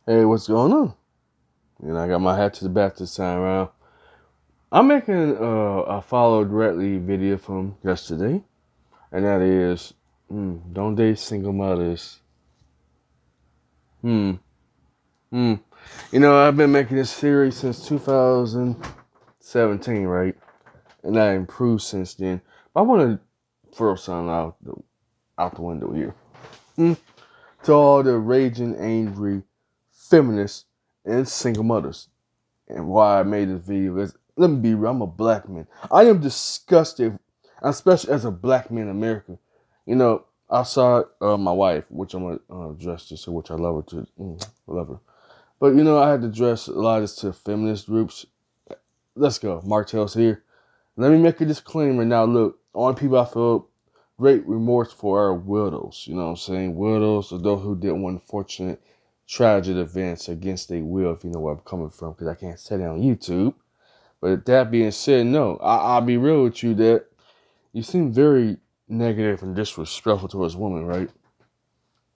Hey, what's going on? I got my hat to the back this time around. I'm making a follow directly video from yesterday, and that is, don't date single mothers. Hmm, hmm. I've been making this series since 2017, right? And I improved since then. But I want to throw something out the window here. Hmm. To all the raging, angry feminists and single mothers. And why I made this video is, let me be real, I'm a black man. I am disgusted, especially as a black man in America. I saw my wife, which I'm gonna address this, which I love her to, love her. But I had to address a lot of this to feminist groups. Let's go, Martell's here. Let me make a disclaimer now. Look, only people I feel great remorse for are widows. You know what I'm saying? Widows or those who did one unfortunate, tragic events against their will, if you know where I'm coming from, because I can't say that on YouTube. But that being said, no, I'll be real with you that you seem very negative and disrespectful towards women, right?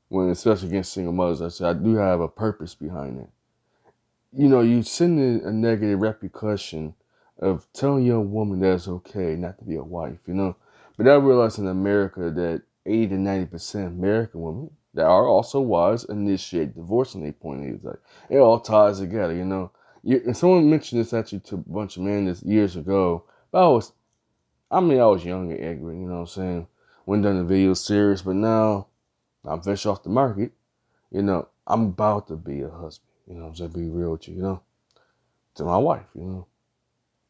When especially against single mothers, I said I do have a purpose behind it. You send a negative repercussion of telling your woman that it's okay not to be a wife. But I realize in America that 80 to 90% of American women that are also wives initiate divorce in their point of view. It's like it all ties together. And someone mentioned this actually to a bunch of men this years ago. But I was young and ignorant, you know what I'm saying? When done the video series, but now I'm fresh off the market. I'm about to be a husband. I'm saying, be real with you, to my wife. But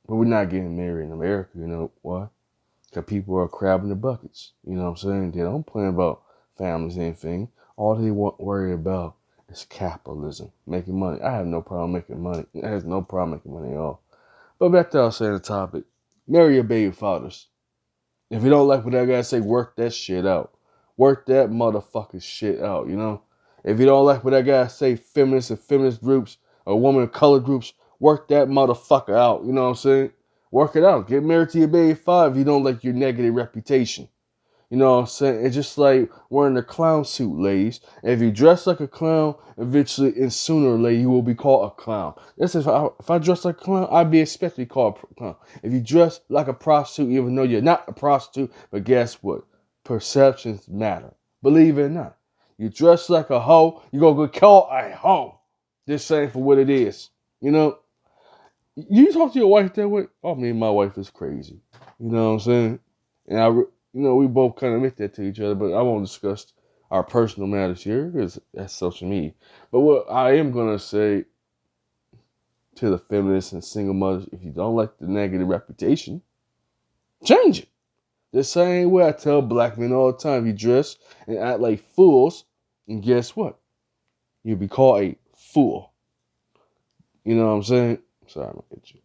we're not getting married in America, why? Because people are crabbing the buckets, you know what I'm saying? They don't plan about families or anything. All they want worry about is capitalism, making money. I have no problem making money. I have no problem making money at all. But back to us saying the topic. Marry your baby fathers. If you don't like what I gotta say, work that shit out. Work that motherfucking shit out. If you don't like what I gotta say, feminists and feminist groups or woman of color groups, work that motherfucker out. You know what I'm saying? Work it out. Get married to your baby father if you don't like your negative reputation. You know what I'm saying? It's just like wearing a clown suit, ladies. And if you dress like a clown, eventually and sooner or later you will be called a clown. This is if I dress like a clown, I'd be expected to be called a clown. If you dress like a prostitute, even though you're not a prostitute, but guess what? Perceptions matter. Believe it or not. You dress like a hoe, you're gonna get called a hoe. Just saying for what it is. You know, you talk to your wife that way. Oh, me and my wife is crazy. You know what I'm saying? And we both kind of admit that to each other, but I won't discuss our personal matters here because that's social media. But what I am gonna say to the feminists and single mothers, if you don't like the negative reputation, change it. The same way I tell black men all the time, you dress and act like fools, and guess what? You'll be called a fool. You know what I'm saying? Sorry, I'm gonna hit you.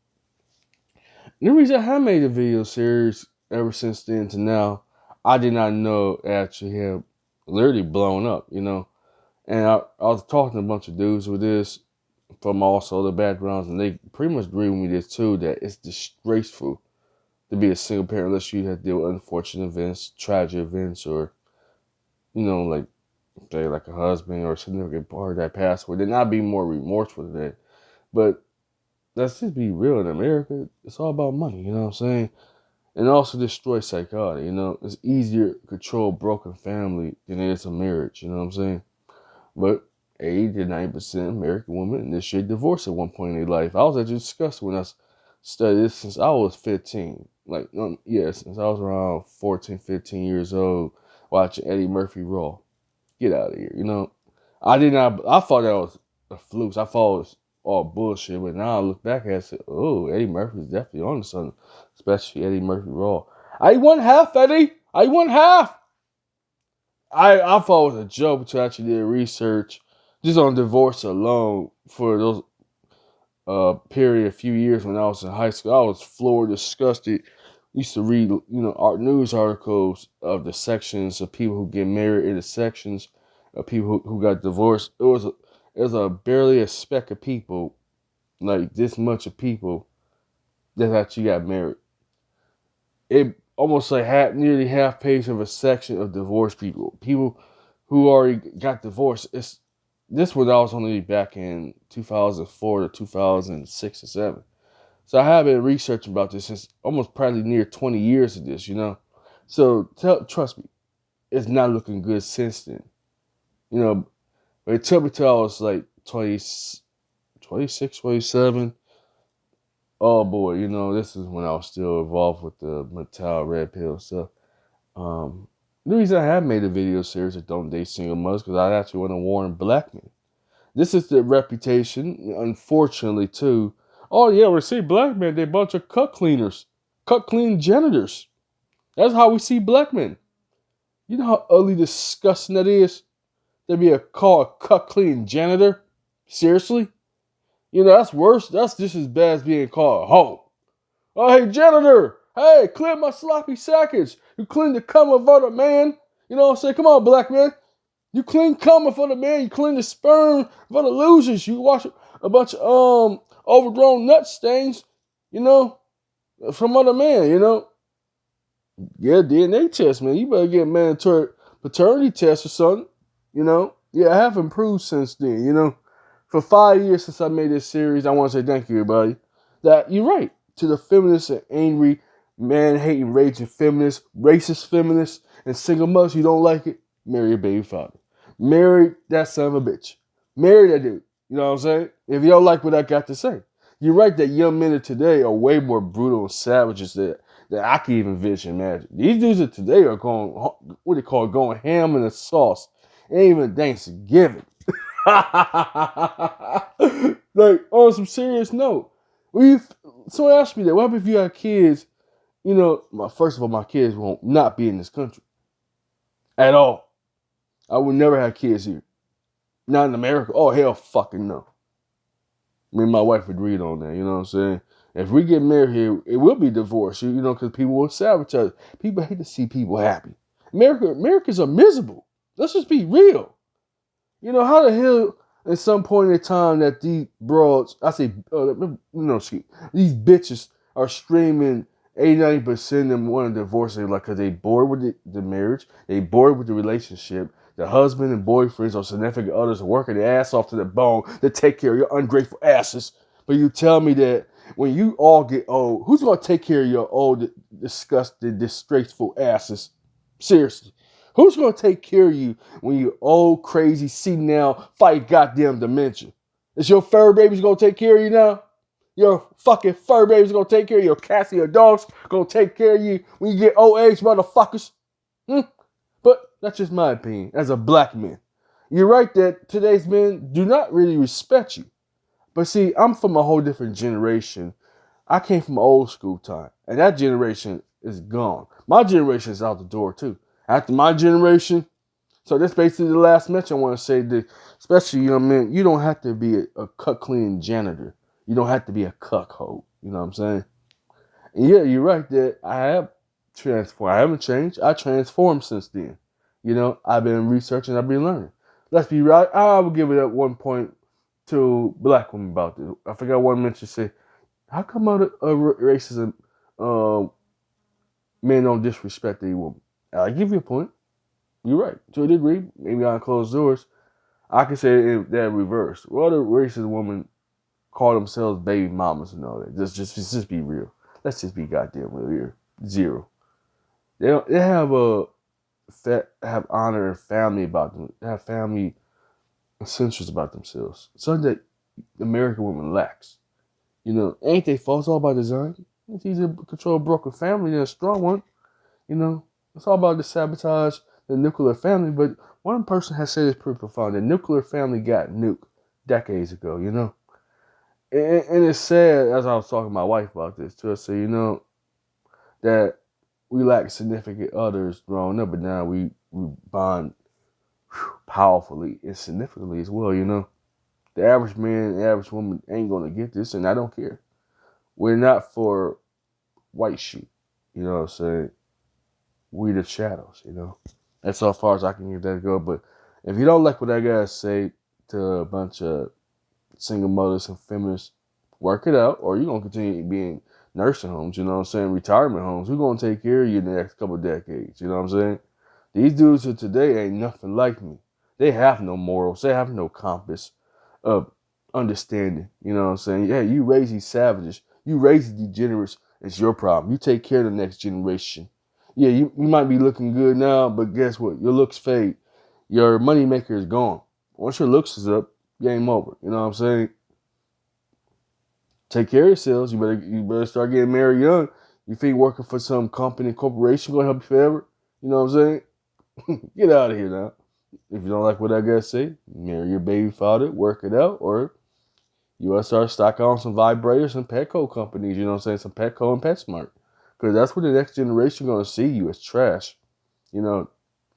The reason I have made a video series ever since then to now, I did not know it actually had literally blown up. And I was talking to a bunch of dudes with this from also the backgrounds, and they pretty much agree with me this too, that it's disgraceful to be a single parent unless you have to deal with unfortunate events, tragic events, or, like, say, like a husband or a significant partner that passed away. Then I'd be more remorseful to that. But let's just be real in America. It's all about money, you know what I'm saying? And also destroy psychology. It's easier to control a broken family than it is a marriage. You know what I'm saying? But 80 to 90% American women initiate divorce at one point in their life. I was actually discussing when I studied this since I was 15. Since I was around 14, 15 years old, watching Eddie Murphy Raw. Get out of here. I did not. I thought that was a fluke. I thought it was all bullshit. But now I look back at it and say, oh, Eddie Murphy's definitely on to something. Especially Eddie Murphy Raw. I won half, Eddie. I won half. I thought it was a joke until I actually did research just on divorce alone for those period a few years when I was in high school. I was floored, disgusted. Used to read, art news articles of the sections of people who get married in the sections of people who got divorced. It was a barely a speck of people, like this much of people that actually got married. It almost like nearly half page of a section of divorced people who already got divorced. this was I was only back in 2004 to 2006 or 7. So I have been researching about this since almost probably near 20 years of this, So trust me, it's not looking good since then. But it took me till I was like 20, 26, 27. Oh boy, this is when I was still involved with the Mattel Red Pill stuff. The reason I have made a video series of Don't Date Single Mothers because I actually want to warn black men. This is the reputation, unfortunately, too. Oh, yeah, we see black men, they're a bunch of cut cleaners, cut clean janitors. That's how we see black men. You know how ugly, disgusting that is? To be called a cut clean janitor? Seriously? That's worse. That's just as bad as being called a hoe. Oh, hey, janitor. Hey, clean my sloppy seconds. You clean the cum of other man. You know what I'm saying? Come on, black man. You clean cum for the man. You clean the sperm for the losers. You wash a bunch of overgrown nut stains, from other man, Yeah, DNA test, man. You better get mandatory paternity test or something, Yeah, I have improved since then, For 5 years since I made this series, I want to say thank you, everybody. That you're right. To the feminists and angry, man-hating, raging feminists, racist feminists, and single mothers who don't like it, marry your baby father. Marry that son of a bitch. Marry that dude. You know what I'm saying? If you don't like what I got to say. You're right that young men of today are way more brutal and savages than I can even envision, imagine. These dudes of today are going, what they call going ham in the sauce. Ain't even Thanksgiving. Like, on some serious note, someone asked me that, what if you have kids, first of all, my kids won't not be in this country at all. I would never have kids here. Not in America. Oh, hell fucking no. Me and my wife agreed on that, you know what I'm saying? If we get married here, it will be divorce, because people will sabotage. People hate to see people happy. Americans are miserable. Let's just be real. How the hell at some point in time that these broads, these bitches are streaming 80-90% of them want to divorce them because they bored with the marriage, they bored with the relationship. The husband and boyfriends or significant others are working their ass off to the bone to take care of your ungrateful asses. But you tell me that when you all get old, who's going to take care of your old, disgusting, disgraceful asses? Seriously. Who's going to take care of you when you're old, crazy, senile, fight goddamn dementia? Is your fur babies going to take care of you now? Your fucking fur babies going to take care of you? Your cats and your dogs going to take care of you when you get old age, motherfuckers? But that's just my opinion as a black man. You're right that today's men do not really respect you. But see, I'm from a whole different generation. I came from old school time. And that generation is gone. My generation is out the door too. After my generation, so that's basically the last message I want to say that, especially young men, you don't have to be a cut clean janitor. You don't have to be a cuckold. You know what I'm saying? And yeah, you're right that I have transformed. I haven't changed. I transformed since then. I've been researching. I've been learning. Let's be right. I will give it up 1 point to black women about this. I forgot one mention say, how come other racism men don't disrespect a woman? I'll give you a point. You're right. To a degree, maybe behind closed doors. I can say that reverse. Well, other racist women call themselves baby mamas and all that. Just be real. Let's just be goddamn real here. Zero. They have have honor and family about them. They have family essentials about themselves. Something that American women lacks. Ain't they fault? It's all by design. It's easier to control a broken family than a strong one. It's all about the sabotage the nuclear family. But one person has said it's pretty profound. The nuclear family got nuked decades ago, And it's sad, as I was talking to my wife about this, too. I say, that we lack significant others growing up, but now we bond powerfully and significantly as well, The average man, the average woman ain't going to get this, and I don't care. We're not for white sheep, you know what I'm saying? We the shadows, That's how far as I can give that go. But if you don't like what I got to say to a bunch of single mothers and feminists, work it out, or you're going to continue being nursing homes, you know what I'm saying? Retirement homes. Who's going to take care of you in the next couple of decades, you know what I'm saying? These dudes of today ain't nothing like me. They have no morals. They have no compass of understanding. You know what I'm saying? Yeah, you raise these savages. You raise the degenerates. It's your problem. You take care of the next generation. Yeah, you might be looking good now, but guess what? Your looks fade. Your money maker is gone. Once your looks is up, game over. You know what I'm saying? Take care of yourselves. You better start getting married young. You think working for some company, corporation gonna help you forever? You know what I'm saying? Get out of here now. If you don't like what I gotta say, marry your baby father, work it out, or you gotta start stocking on some vibrators and Petco companies, you know what I'm saying? Some Petco and PetSmart. Because that's what the next generation gonna see you as trash. You know,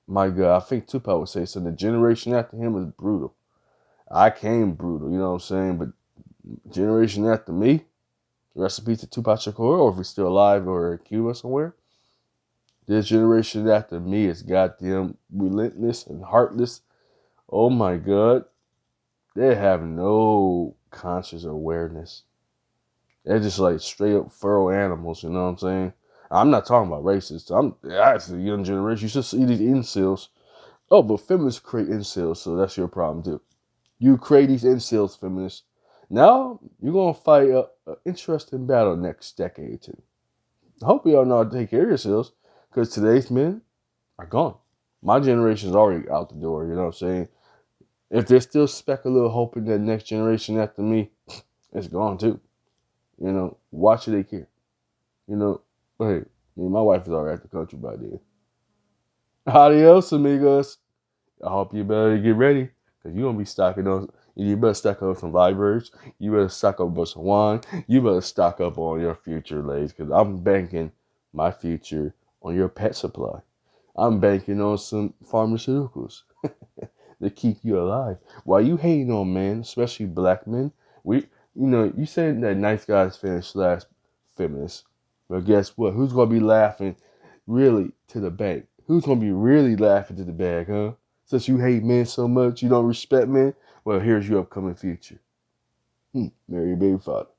my God, I think Tupac would say so. The generation after him is brutal. I came brutal, you know what I'm saying? But generation after me, recipe to Tupac Shakur, or if he's still alive or in Cuba somewhere, this generation after me is goddamn relentless and heartless. Oh my God. They have no conscious awareness. They're just like straight up feral animals, you know what I'm saying? I'm not talking about racists. That's the young generation. You should see these incels. Oh, but feminists create incels, so that's your problem too. You create these incels, feminists. Now you're gonna fight an interesting battle next decade or two. I hope y'all know how to take care of yourselves, because today's men are gone. My generation's already out the door, you know what I'm saying? If there's still speck a little hope in that next generation after me, it's gone too. You know, watch it, they care. You know, but hey, me and my wife is already at the country by then. Adios, amigos. I hope you better get ready, because you're going to be stocking those. You better stock up some vibrators. You better stock up on some wine. You better stock up on your future, ladies, because I'm banking my future on your pet supply. I'm banking on some pharmaceuticals to keep you alive. While you hating on men, especially black men, you said that nice guys finish last, feminists. But guess what? Who's gonna be laughing really to the bank? Who's gonna be really laughing to the bag, huh? Since you hate men so much, you don't respect men. Well, here's your upcoming future. Marry your baby father.